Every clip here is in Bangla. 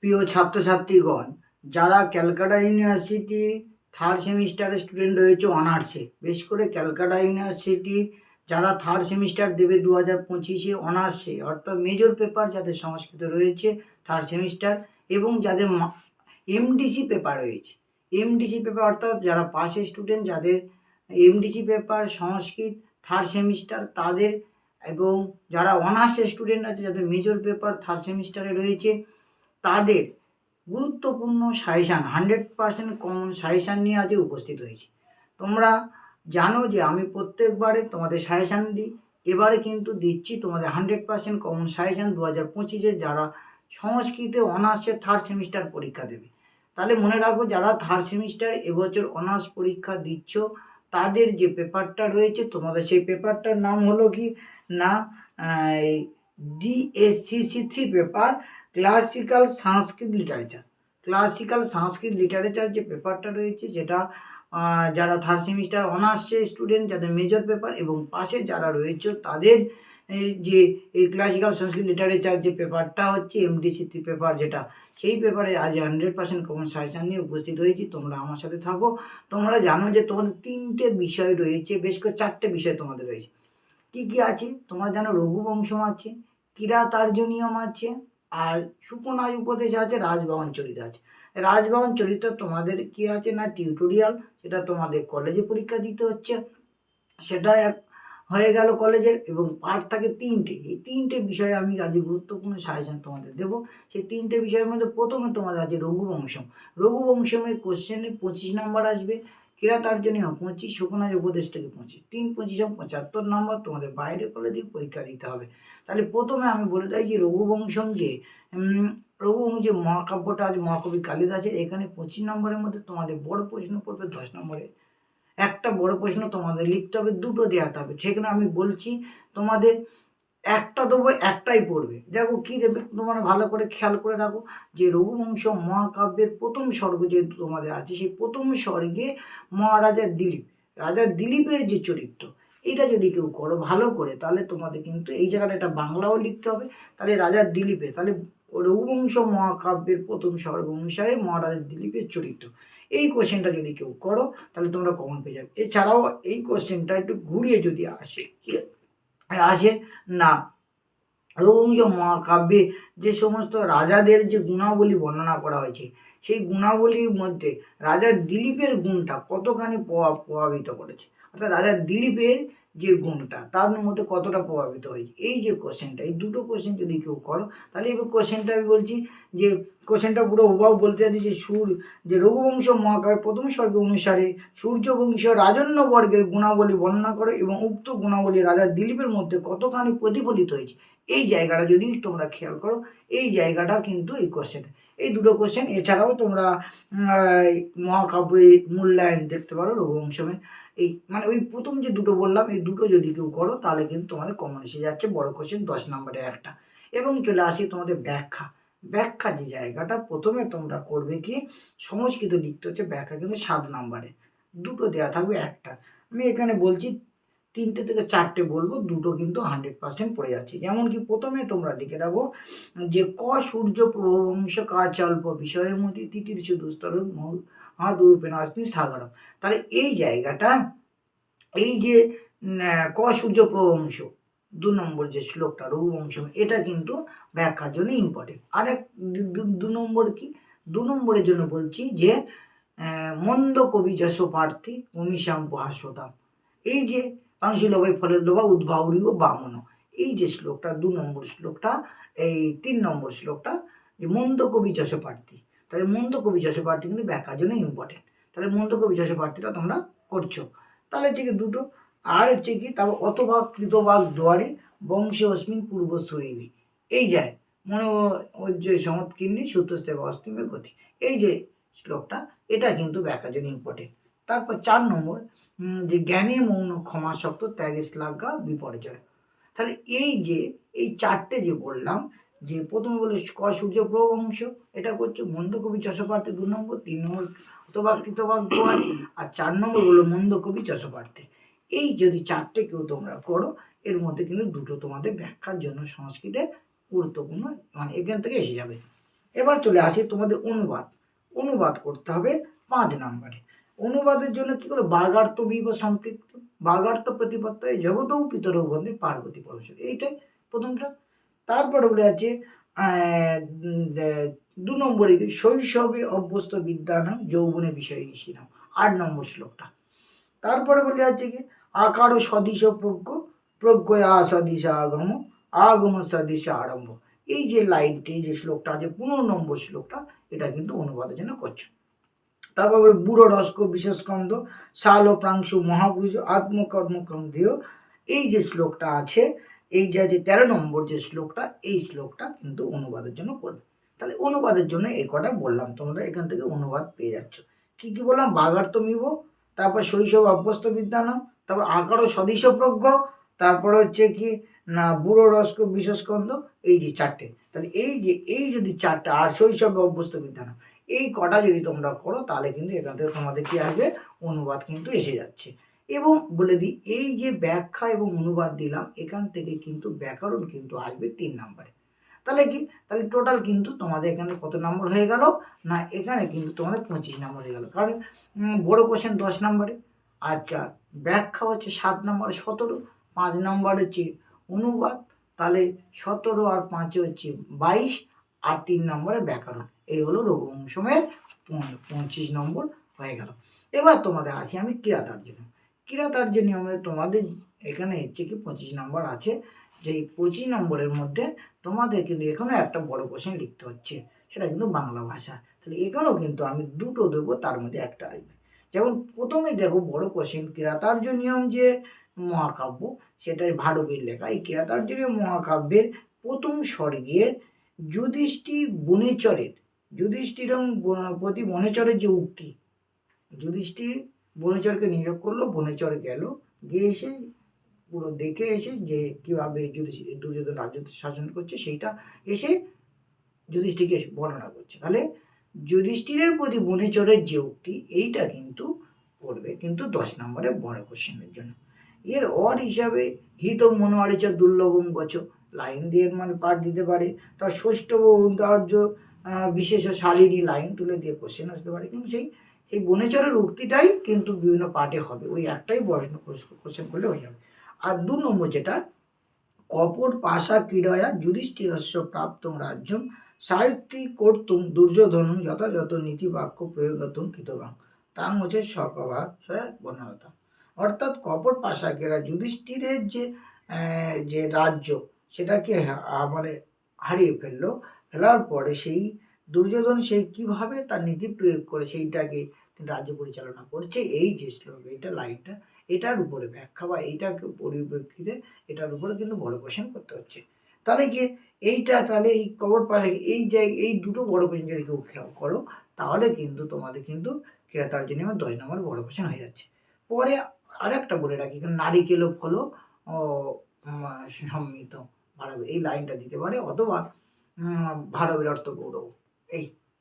প্রিয় ছাত্রছাত্রীগণ, যারা ক্যালকাটা ইউনিভার্সিটির থার্ড সেমিস্টারের স্টুডেন্ট রয়েছে অনার্সে, বেশ করে ক্যালকাটা ইউনিভার্সিটির যারা থার্ড সেমিস্টার দেবে 2025-এ অনার্সে, অর্থাৎ মেজর পেপার যাদের সংস্কৃত রয়েছে থার্ড সেমিস্টার, এবং যাদের এমডিসি পেপার রয়েছে, এমডিসি পেপার অর্থাৎ যারা পাশের স্টুডেন্ট যাদের এমডিসি পেপার সংস্কৃত থার্ড সেমিস্টার তাদের, এবং যারা অনার্সের স্টুডেন্ট আছে যাদের মেজর পেপার থার্ড সেমিস্টারে রয়েছে তাদের গুরুত্বপূর্ণ সাজেশান 100% কমন সাজেশান নিয়ে আজ উপস্থিত হয়েছি। তোমরা জানো যে আমি প্রত্যেকবারে তোমাদের সাজেশান দিই, এবারে কিন্তু দিচ্ছি তোমাদের 100% কমন সাজেশান 2025-এ যারা সংস্কৃতে অনার্সের থার্ড সেমিস্টার পরীক্ষা দেবে। তাহলে মনে রাখো, যারা থার্ড সেমিস্টার এবছর অনার্স পরীক্ষা দিচ্ছ তাদের যে পেপারটা রয়েছে, তোমাদের সেই পেপারটার নাম হলো কি না DSCC3 পেপার, ক্লাসিক্যাল সংস্কৃত লিটারেচার। ক্লাসিক্যাল সংস্কৃত লিটারেচার যে পেপারটা রয়েছে যেটা যারা থার্ড সেমিস্টার অনার্সের স্টুডেন্ট যাদের মেজর পেপার এবং পাশে যারা রয়েছে তাদের যে এই ক্লাসিক্যাল সংস্কৃত লিটারেচার যে পেপারটা হচ্ছে MD3 পেপার, যেটা সেই পেপারে আজ 100% কমন সাজেশান নিয়ে উপস্থিত হয়েছি। তোমরা আমার সাথে থাকো। তোমরা জানো যে তোমাদের 3টে বিষয় রয়েছে, বেশ করে 4টে বিষয় তোমাদের রয়েছে। কি কি আছে তোমরা জানো? রঘুবংশম আছে, কিরাতার্জনিয়ম আছে, আর সুকনাজ উপদেশ আছে, রাজবাহন চরিত আছে। রাজবাহন চরিত্র তোমাদের কি আছে না টিউটোরিয়াল, সেটা তোমাদের কলেজে পরীক্ষা দিতে হচ্ছে, সেটা এক হয়ে গেল কলেজের। এবং পার্ট থাকে 3টে, এই 3টে বিষয়ে আমি আজ গুরুত্বপূর্ণ সাজেশন তোমাদের দেবো। সেই 3টে বিষয়ের মধ্যে প্রথমে তোমাদের আছে রঘুবংশম। রঘুবংশমের কোশ্চেনে 25 নম্বর আসবে, কিরাতার্জনিয়ম 25, সুকনাজ উপদেশ থেকে 25, 3 25 75 নম্বর তোমাদের বাইরে কলেজে পরীক্ষা দিতে হবে। তাহলে প্রথমে আমি বলে দেয় যে রঘুবংশম যে রঘুবংশ যে মহাকাব্যটা আছে মহাকবি কালিদাসের, এখানে 25 নম্বরের মধ্যে তোমাদের বড় প্রশ্ন পড়বে 10 নম্বরে। একটা বড় প্রশ্ন তোমাদের লিখতে হবে, দুটো দেওয়াতে হবে। সেখানে আমি বলছি তোমাদের একটা দেবো, একটাই পড়বে। দেখো কি দেবে তোমরা ভালো করে খেয়াল করে রাখো, যে রঘুবংশ মহাকাব্যের প্রথম স্বর্গ যেহেতু তোমাদের আছে, সেই প্রথম স্বর্গে মহারাজা দিলীপ, রাজা দিলীপের যে চরিত্র, এটা যদি কেউ করো ভালো করে, তাহলে তোমাদের কিন্তু এই জায়গাটা একটা বাংলাও লিখতে হবে। তাহলে রাজা দিলীপের, তাহলে রঘুবংশ মহাকাব্যের প্রথম স্বর্গ অনুসারে মহারাজা দিলীপের চরিত্র, এই কোশ্চেনটা যদি কেউ করো তাহলে তোমরা কমন পেয়ে যাবে। এছাড়াও এই কোশ্চেনটা একটু ঘুরিয়ে যদি আসে না, রঘুবংশ মহাকাব্যে যে সমস্ত রাজাদের যে গুণাবলী বর্ণনা করা হয়েছে, সেই গুণাবলীর মধ্যে রাজা দিলীপের গুণটা কতখানি প্রভাবিত করেছে, অর্থাৎ রাজা দিলীপের যে গুণটা তার মধ্যে কতটা প্রভাবিত হয়েছে, এই যে কোশ্চেনটা, এই দুটো কোশ্চেন যদি কেউ করো তাহলে এবার কোশ্চেনটা আমি বলছি যে কোশ্চেনটা পুরো ওভাব বলতে চাচ্ছি যে রঘুবংশ মহাকাব্যের প্রথম স্বর্গ অনুসারে সূর্যবংশীয় রাজন্য বর্গের গুণাবলী বর্ণনা করে এবং উক্ত গুণাবলী রাজা দিলীপের মধ্যে কতখানি প্রতিফলিত হয়েছে, এই জায়গাটা যদি তোমরা খেয়াল করো, এই জায়গাটা কিন্তু এই কোশ্চেন, এই দুটো কোশ্চেন। এছাড়াও তোমরা মহাকাব্যের মূল্যায়ন দেখতে পারো রঘুবংশমের, এই মানে ওই প্রথম যে দুটো বললাম এই দুটো যদি কেউ করো তাহলে কিন্তু তোমাদের কমন এসে যাচ্ছে বড় কোশ্চেন 10 নম্বরে একটা। এবং চলে আসি তোমাদের ব্যাখ্যা। ব্যাখ্যা যে জায়গাটা প্রথমে তোমরা করবে কি, সংস্কৃত লিখতে হচ্ছে, ব্যাখ্যা কিন্তু 7 নম্বরে, দুটো দেওয়া থাকবে একটা। আমি এখানে বলছি 3টে থেকে 4টে বলবো, দুটো কিন্তু 100% পড়ে যাচ্ছে। যেমন কি প্রথমে তোমরা লিখে রাখো যে ক সূর্য প্রবংশ কাচল্প বিষয়ের মধ্যে তিতির দুস্তর মহাদুরূপেণ অস্মি সাগরম। তাহলে এই জায়গাটা, এই যে ক সূর্য প্রবংশ 2 নম্বর যে শ্লোকটা রঘুবংশ, এটা কিন্তু ব্যাখ্যার জন্য ইম্পর্টেন্ট। আর এক 2 নম্বর কি, 2 নম্বরের জন্য বলছি যে মন্দ কবি যশ প্রার্থী অমিশাম প্রহাসতাম, এই যে পাংশি লোভাই ফলের লোভা উদ্ভাবরীয় বামন, এই যে শ্লোকটা 2 নম্বর শ্লোকটা, এই 3 নম্বর শ্লোকটা যে মন্দ কবি যশ প্রার্থী, তাহলে মন্দ কবি যশ প্রার্থী কিন্তু ব্যাখ্যার জন্য ইম্পর্টেন্ট। তাহলে মন্দ কবি যশ প্রার্থীটা তোমরা করছো, তাহলে হচ্ছে কি দুটো। আর হচ্ছে কি তারপর অতভাগ কৃতভাগ দুয়ারে বংশে অস্মিন পূর্ব সুরেবি, এই যায় মনে ওই যে সমৎকীর্ণি সূত্রস্তে অস্তিমে গতি, এই যে শ্লোকটা, এটা কিন্তু ব্যাখ্যার জন্য ইম্পর্টেন্ট। তারপর 4 নম্বর যে জ্ঞানে মৌন ক্ষমা শক্ত ত্যাগে শ্লাঘা বিপর্যয়, তাহলে এই যে এই 4টে যে বললাম, যে প্রথমে বলে ক সূর্য প্রবংশ, এটা করছে মন্দ কবি যশোপার্থী 2 নম্বর, 3 নম্বর অথবা কৃতভাগ দুয়ারে, আর 4 নম্বর হলো মন্দ কবি যশোপার্থী। এই যদি 4টে কেউ তোমরা করো, এর মধ্যে কিন্তু দুটো তোমাদের ব্যাখ্যার জন্য সংস্কৃতে গুরুত্বপূর্ণ, মানে এখান থেকে এসে যাবে। এবার চলে আসি তোমাদের অনুবাদ। অনুবাদ করতে হবে 5 নম্বরে। অনুবাদের জন্য কি করে, বাগার্থ বিব সম্পৃক্ত, বাগার্থ প্রতিপত্তায় জগতৌ পিতরৌ বন্দে পার্বতী পরমেশ্বর, এইটাই প্রথমটা। তারপরে বলে আছে 2 নম্বরে কি, শৈশবে অভ্যস্ত বিদ্যানাম যৌবনে বিষয়ীষিণাম, 8 নম্বর শ্লোকটা। তারপরে বলে আছে কি, আকার সদৃশ প্রজ্ঞ, প্রজ্ঞয়া সদৃশ আগম, আগম সদৃশ আরম্ভ। এই যে লাইনটি, এই যে শ্লোকটা আছে 15 নম্বর শ্লোকটা, এটা কিন্তু অনুবাদের জন্য করছো। তারপর বুড়ো রস্ক বিশেষ স্কন্ধ, শাল ও প্রাংশু মহাপুরুষ আত্মকর্মক্রম দিও, এই যে শ্লোকটা আছে, এই যে আছে 13 নম্বর যে শ্লোকটা, এই শ্লোকটা কিন্তু অনুবাদের জন্য করবে। তাহলে অনুবাদের জন্য এই কটা বললাম, তোমরা এখান থেকে অনুবাদ পেয়ে যাচ্ছ। কি কি বললাম, বাগার্থ মিব, তারপর শৈশব অভ্যস্ত বিদ্যানাম, তারপর আকার ও সদৃশ প্রজ্ঞ, তারপর হচ্ছে কি না বুড়ো রস্ক বিশেষ স্কন্ধ, এই যে 4টে। তাহলে এই যদি 4টা, আর শৈশবে অভ্যস্ত বিদ্যানাম, এই কটা যদি তোমরা করো তাহলে কিন্তু এখান থেকে তোমাদের কি আসবে, অনুবাদ কিন্তু এসে যাচ্ছে। এবং বলে দিই, এই যে ব্যাখ্যা এবং অনুবাদ দিলাম, এখান থেকে কিন্তু ব্যাকরণ কিন্তু আসবে 3 নম্বরে। তাহলে কি, তাহলে টোটাল কিন্তু তোমাদের এখানে কত নম্বর হয়ে গেল না, এখানে কিন্তু তোমাদের 25 নম্বর হয়ে গেল। কারণ বড় কোশ্চেন 10 নম্বরে, আচ্ছা ব্যাখ্যা হচ্ছে 7 নম্বরে 17, 5 নম্বর হচ্ছে অনুবাদ, তাহলে 17 আর 5 হচ্ছে 22, আর 3 নম্বরে ব্যাকরণ। এই হলো রঘুবংশমের 25 নম্বর হয়ে গেল। এবার তোমাদের আসি আমি কিরাতার্য। কিরাতার্য নিয়মে তোমাদের এখানে হচ্ছে কি 25 নম্বর আছে, যে 25 নম্বরের মধ্যে তোমাদের কিন্তু এখানে একটা বড় কোশ্চেন লিখতে হচ্ছে, সেটা কিন্তু বাংলা ভাষা। তাহলে এখানেও কিন্তু আমি 2টো দেবো, তার মধ্যে একটা আসবে। যেমন প্রথমে দেখো বড় কোশ্চেন, কিরাতার্য নিয়ম যে মহাকাব্য, সেটাই ভারবের লেখা। এই কিরাতার্য নিয়ম মহাকাব্যের প্রথম স্বর্গের যুধিষ্ঠির বনেচরের, যুধিষ্ঠিরং প্রতি বনেচরের যে উক্তি, যুধিষ্ঠির বনেচরকে নিয়োগ করলো, বনেচর গেল, গিয়ে এসে পুরো দেখে এসে যে কিভাবে দুর্যোধন রাজ্য শাসন করছে, সেইটা এসে যুধিষ্ঠিরকে বর্ণনা করছে। তাহলে যুধিষ্ঠিরের প্রতি বনেচরের যে উক্তি, এইটা কিন্তু পড়বে কিন্তু 10 নম্বরে বড় কোশ্চেনের জন্য। এর অর হিসাবে হিত মনোয়ারিচ দুর্লভম গছ, লাইন দিয়ে মানে পাঠ দিতে পারে। তার ষষ্ঠ ঔদার্য বিশেষ শালীনি, লাইন তুলে দিয়ে কোশ্চেন আসতে পারে। কিন্তু সেই বনেচরের উক্তিটাই কিন্তু বিভিন্ন পাঠে হবে, ওই একটাই প্রশ্ন কোশ্চেন করলে হয়ে যাবে। আর 2 নম্বর যেটা, কপট পাশা ক্রীড়য়া যুধিষ্ঠিরস্য প্রাপ্তং রাজ্যম সাহিত্যিক কর্তুম দুর্যোধনং যথাযথ নীতিবাক্য প্রয়োগতুম কৃতবাং, তাং হচ্ছে সকভা বর্ণনতা। অর্থাৎ কপট পাশাকেরা যুধিষ্ঠিরের যে রাজ্য, সেটাকে মানে হারিয়ে ফেলার পরে সেই দুর্যোধন সেই কিভাবে তার নীতি প্রয়োগ করে সেইটাকে রাজ্য পরিচালনা করছে, এই যে শ্লোক, এইটা লাইনটা, এটার উপরে ব্যাখ্যা বা এইটার পরিপ্রেক্ষিতে এটার উপরে কিন্তু বড় কোশ্চেন করতে হচ্ছে। তাহলে কি এইটা, তাহলে এই কবর পাশে এই 2টো বড় কোশ্চেন যদি কেউ করো, তাহলে কিন্তু তোমাদের কিন্তু তার জন্য 10 নম্বর বড় কোশ্চেন হয়ে যাচ্ছে। পরে আরেকটা বলে রাখি, নারিকেল ফল সম্মিত ভারবে, এই লাইনটা দিতে পারে, অথবা ভারবের অর্থ গৌরব,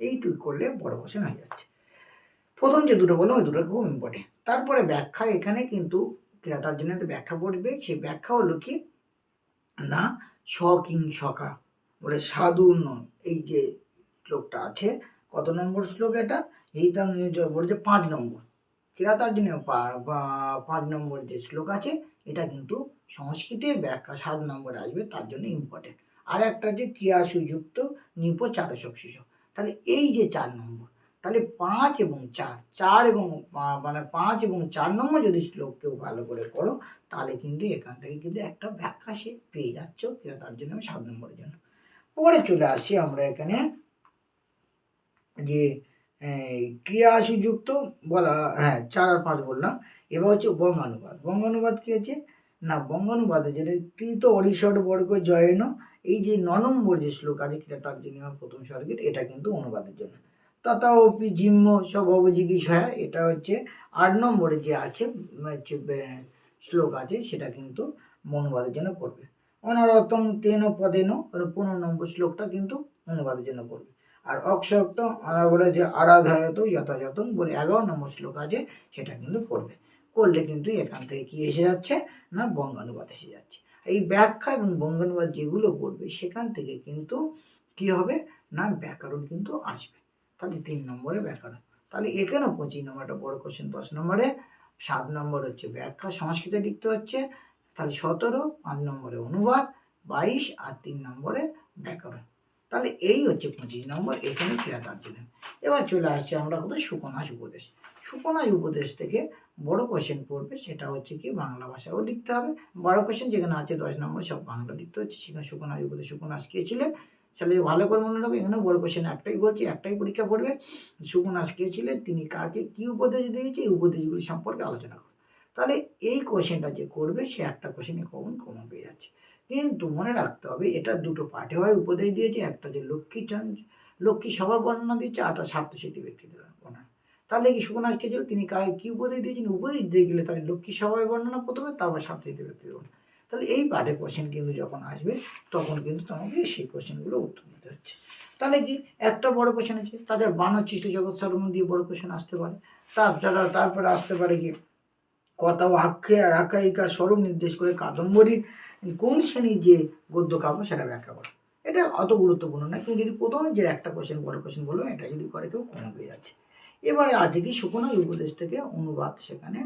এইটুকু করলে বড় কোশ্চেন হয়ে যাচ্ছে। প্রথম যে 2টো বললাম, ওই 2টো খুব ইম্পর্টেন্ট। তারপরে ব্যাখ্যা, এখানে কিন্তু তার জন্য একটা ব্যাখ্যা পড়বে। সেই ব্যাখ্যা হলো কি না, সকিং সকা বলে সাধু নন, এই যে শ্লোকটা আছে, কত নম্বর শ্লোক এটা, এইটা বলছে 5 নম্বর। কিরাতার জন্য 5 নম্বর যে শ্লোক আছে, এটা কিন্তু সংস্কৃতের ব্যাখ্যা 7 নম্বরে আসবে, তার জন্য ইম্পর্টেন্ট। আর একটা যে ক্রিয়া সুযুক্ত নিপ চারশক শিশু, তাহলে এই যে 4 নম্বর, তাহলে 5 এবং 4 এবং মানে 5 এবং 4 নম্বর যদি শ্লোক কেউ ভালো করে করো, তাহলে কিন্তু এখান থেকে কিন্তু একটা ব্যাখ্যা সে পেয়ে যাচ্ছ, তার জন্য 7 নম্বরের জন্য। পরে চলে আসি আমরা এখানে যে ক্রিয়া সুযুক্ত বলা, 4 আর 5 বললাম। এবার হচ্ছে বঙ্গানুবাদ। বঙ্গানুবাদ কি আছে না, বঙ্গানুবাদে যেটা কৃত অরিষট বর্গ জয়েন, এই যে 9 নম্বর যে শ্লোক আছে, তার জন্য প্রথম স্বর্গের, এটা কিন্তু অনুবাদের জন্য। তথা অপি জিম্ম সভবজিগীষয়া, এটা হচ্ছে 8 নম্বরে যে আছে শ্লোক আছে, সেটা কিন্তু অনুবাদের জন্য করবে। অনরতম তেন পদেন, 15 নম্বর শ্লোকটা কিন্তু অনুবাদের জন্য করবে। আর অক্ষক্ত বলে যে আরাধায়ত যথাযথ বলে 11 নম্বর শ্লোক আছে, সেটা কিন্তু করবে। করলে কিন্তু এখান থেকে কি এসে যাচ্ছে না, বঙ্গানুবাদ এসে যাচ্ছে। এই ব্যাখ্যা এবং বঙ্গানুবাদ যেগুলো করবে, সেখান থেকে কিন্তু কি হবে না ব্যাকরণ কিন্তু আসবে। তাহলে 3 নম্বরে ব্যাকরণ। তাহলে এখানেও 25 নম্বরটা বড় কোশ্চেন, 10 নম্বরে 7 নম্বর হচ্ছে ব্যাখ্যা সংস্কৃতে লিখতে হচ্ছে, তাহলে 17, 5 নম্বরে অনুবাদ, 22 আর 3 নম্বরে ব্যাকরণ। তাহলে এই হচ্ছে 25 নম্বর, এখানে ক্রিয়াতার্য দেন। এবার চলে আসছে আমরা কোথায়, সুকনাস উপদেশ। সুকনাস উপদেশ থেকে বড় কোশ্চেন পড়বে, সেটা হচ্ছে কি বাংলা ভাষাও লিখতে হবে। বড় কোশ্চেন যেখানে আছে 10 নম্বর সব বাংলা লিখতে হচ্ছে। সেখানে সুকনাস উপদেশ, সুকনাস কে ছিলেন তাহলে ভালো করে মনে রাখো, এখানে বড় কোশ্চেন একটাই বলছি, একটাই পরীক্ষা পড়বে। সুকনাস কে ছিলেন, তিনি কাকে কি উপদেশ দিয়েছে, এই উপদেশগুলি সম্পর্কে আলোচনা করো। তাহলে এই কোশ্চেনটা যে করবে সে একটা কোশ্চেনে কমন পেয়ে যাচ্ছে। কিন্তু মনে রাখতে হবে এটা দুটো পার্টে হয়, উপদেশ দিয়েছে, একটা যে লক্ষ্মী সভা বর্ণনা দিচ্ছে, আরটা স্বার্থসিদ্ধি ব্যক্তিদের বর্ণনা। তাহলে কি সুকনাস কে ছিল, তিনি কাকে কি উপদেশ দিয়েছেন, উপদেশ দিয়ে গেলে তাহলে লক্ষ্মী সভায় বর্ণনা প্রথমে, তারপর স্বার্থসিদ্ধি ব্যক্তিদের বর্ণনা। তাহলে এই পার্টে কোশ্চেন কিন্তু যখন আসবে তখন কিন্তু তোমাকে সেই কোশ্চেনগুলো উত্তর দিতে হচ্ছে। তাহলে কি একটা বড় কোশ্চেন আছে, তাদের বানর সৃষ্টি জগৎ সারণ দিয়ে বড় কোশ্চেন আসতে পারে। তারপরে আসতে পারে কি কথা ও আখ্যায়িকা স্বরূপ নির্দেশ করে কাদম্বরীর কোন শ্রেণীর যে গদ্য কাব্য সেটা ব্যাখ্যা করে। এটা অত গুরুত্বপূর্ণ না, কিন্তু যদি প্রথমে যে একটা কোশ্চেন বড় কোশ্চেন বলবো এটা যদি করে কেউ কম পেয়ে যাচ্ছে। এবারে আছে কি সুকনাস উপদেশ থেকে অনুবাদ সেখানে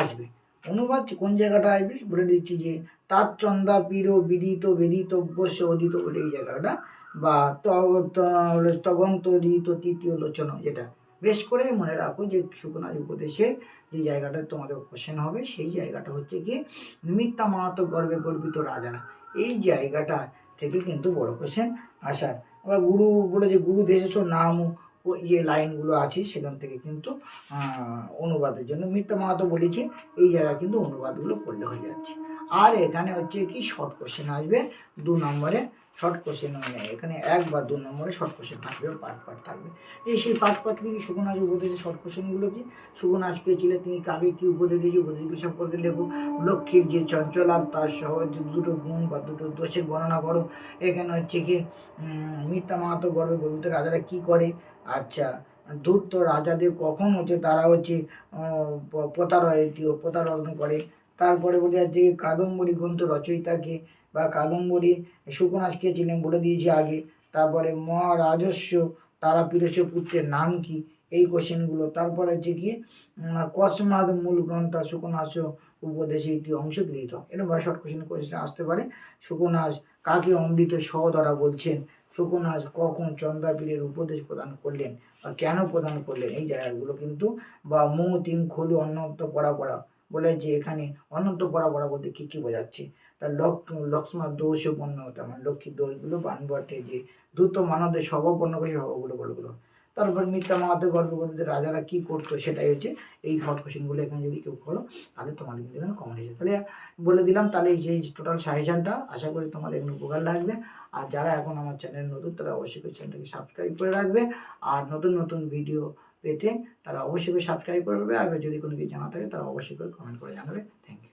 আসবে। অনুবাদ কোন জায়গাটা আসবে বলে দিচ্ছি, যে তার চন্দা পীর বিদিত বেদিতব্যস্য অদিত বলে এই জায়গাটা, বা তগন্তরিত তৃতীয় লোচন, যেটা বেশ করে মনে রাখো যে সুকনাস উপদেশের যে জায়গাটা তোমাদের কোশ্চেন হবে সেই জায়গাটা হচ্ছে কি মিথ্যা মাহাতো গর্বে গর্বিত রাজারা, এই জায়গাটা থেকে কিন্তু বড় কোশ্চেন আসার। আবার গুরু বলে যে গুরু দেশের নাম ও লাইনগুলো আছে সেখান থেকে কিন্তু অনুবাদের জন্য মিথ্যা মাহাতো বলেছি, এই জায়গায় কিন্তু অনুবাদগুলো করলে হয়ে যাচ্ছে। আর এখানে হচ্ছে কি শর্ট কোশ্চেন আসবে 2 নম্বরে, শর্ট কোশ্চেন মানে এখানে 1 বা 2 নম্বরে শর্ট কোশ্চেন থাকবে, পার্ট থাকবে। এই সেই পার্ট কি সুকনাস উপদেশের শর্ট কোশ্চেনগুলো কি, সুকনাস কে ছিলেন, তিনি কাকে কি উপদেশ দিয়েছে, উপদেশগুলো সম্পর্কে লেখো। লক্ষ্মীর যে চঞ্চলাভ তার সহজ দুটো গুণ বা দুটো দোষের বর্ণনা করো। এখানে হচ্ছে কি মিথ্যা মাহাতো গর্বে গর্বিত রাজারা কি করে, আচ্ছা ধূর্ত রাজাদের কখন হচ্ছে তারা হচ্ছে প্রতারণ করে। তারপরে বলে যাচ্ছে কাদম্বরী গ্রন্থ রচয়িতাকে বা কাদম্বরী সুকনাস কে ছিলেন বলে দিয়েছি আগে। তারপরে মহারাজস্ব তারাপীরস্য পুত্রের নাম কি, এই কোশ্চেনগুলো। তারপরে হচ্ছে কি কসমাদ মূল গ্রন্থ সুকনাস উপদেশে একটি অংশ গৃহীত, এরকম শর্ট কোশ্চেন আসতে পারে। সুকনাস কাকে অমৃত সহধরা বলছেন, সুকনাস কখন চন্দ্রাপীরের উপদেশ প্রদান করলেন বা কেন প্রদান করলেন, এই জায়গাগুলো কিন্তু। বা তিন খলু অনন্ত পড়া বলে যে এখানে অনন্ত পড়া বলতে কি কি বোঝাচ্ছে, তার লক্ষ্মণ দোষ পণ্য হতো, মানে লক্ষ্মীর দোষগুলো বানবটে যে দ্রুত মানবদের স্বভাবপন্ন করে স্বভাবগুলো বলগুলো। তারপর মিথ্যা মাহাতো গর্ভগর্ভীদের রাজারা কি করতো, সেটাই হচ্ছে এই শর্ট কোশ্চেনগুলো। এখানে যদি কেউ করো তাহলে তোমাদের কিন্তু এখানে কমন হয়েছে। তাহলে বলে দিলাম, তাহলে এই যে টোটাল সাজেশনটা আশা করি তোমাদের এখানে উপকার লাগবে। আর যারা এখন আমার চ্যানেল নতুন তারা অবশ্যই করে চ্যানেলটাকে সাবস্ক্রাইব করে রাখবে, আর নতুন ভিডিও পেতে তারা অবশ্যই করে সাবস্ক্রাইব করবে। আর যদি কোনো কিছু জানা থাকে তারা অবশ্যই করে কমেন্ট করে জানাবে। Thank you.